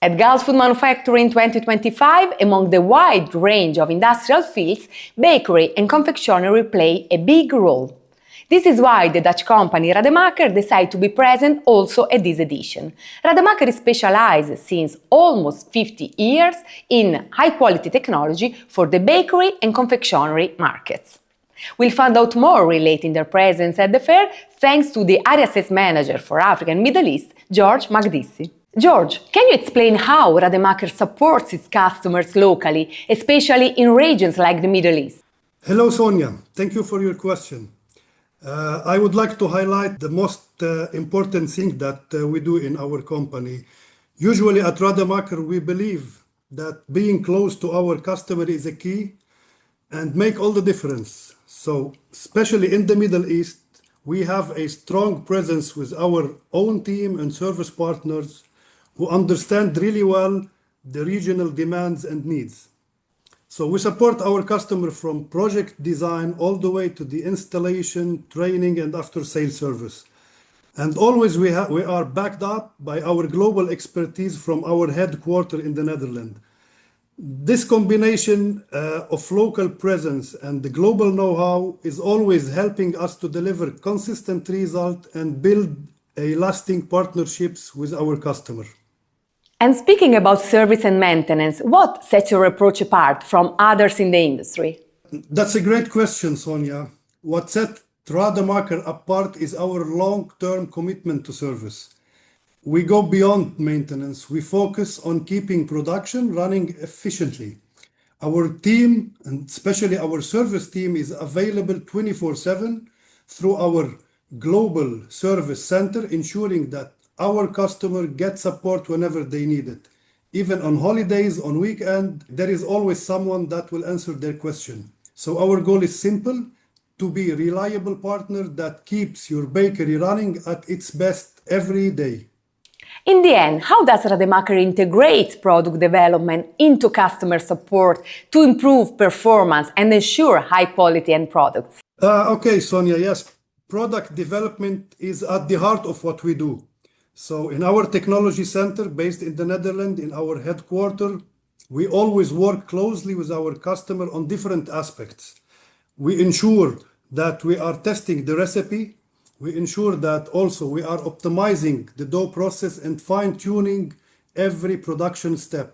At Gulfood Manufacturing 2025, among the wide range of industrial fields, bakery and confectionery play a big role. This is why the Dutch company Rademaker decided to be present also at this edition. Rademaker is specialized since almost 50 years in high-quality technology for the bakery and confectionery markets. We'll find out more relating their presence at the fair thanks to the Area Sales Manager for Africa and Middle East, George Makdissy. George, can you explain how Rademaker supports its customers locally, especially in regions like the Middle East? Hello, Sonia. Thank you for your question. I would like to highlight the most important thing that we do in our company. Usually at Rademaker, we believe that being close to our customer is a key and make all the difference. So, especially in the Middle East, we have a strong presence with our own team and service partners who understand really well the regional demands and needs. So we support our customer from project design all the way to the installation, training, and after-sales service. And always we are backed up by our global expertise from our headquarters in the Netherlands. This combination of local presence and the global know-how is always helping us to deliver consistent results and build a lasting partnerships with our customer. And speaking about service and maintenance, what sets your approach apart from others in the industry? That's a great question, Sonia. What sets Rademaker apart is our long-term commitment to service. We go beyond maintenance. We focus on keeping production running efficiently. Our team, and especially our service team, is available 24/7 through our global service center, ensuring that our customer gets support whenever they need it. Even on holidays, on weekend, there is always someone that will answer their question. So our goal is simple: to be a reliable partner that keeps your bakery running at its best every day. In the end, how does Rademaker integrate product development into customer support to improve performance and ensure high quality end products? Okay, Sonia, yes. Product development is at the heart of what we do. So in our technology center based in the Netherlands, in our headquarters, we always work closely with our customer on different aspects. We ensure that we are testing the recipe. We ensure that also we are optimizing the dough process and fine-tuning every production step.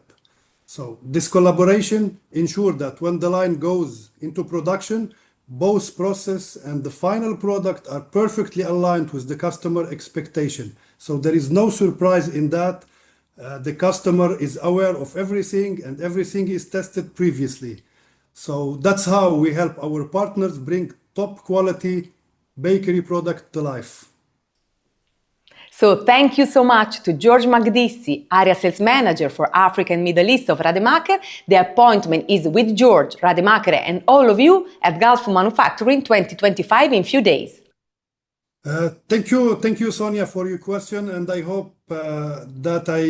So this collaboration ensures that when the line goes into production, both process and the final product are perfectly aligned with the customer expectation. So there is no surprise in that. The customer is aware of everything and everything is tested previously. So that's how we help our partners bring top quality bakery product to life. So thank you so much to George Makdissy, Area Sales Manager for Africa and Middle East of Rademaker. The appointment is with George, Rademaker, and all of you at Gulfood Manufacturing 2025 in few days. Thank you, Sonia, for your question, and I hope that I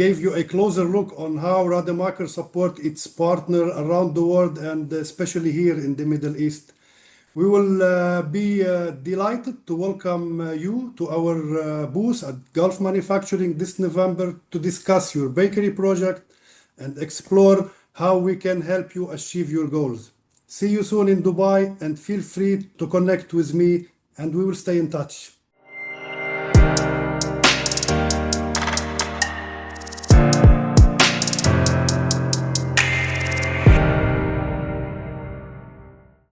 gave you a closer look on how Rademaker support its partner around the world and especially here in the Middle East. We will be delighted to welcome you to our booth at Gulfood Manufacturing this November to discuss your bakery project and explore how we can help you achieve your goals. See you soon in Dubai and feel free to connect with me and we will stay in touch.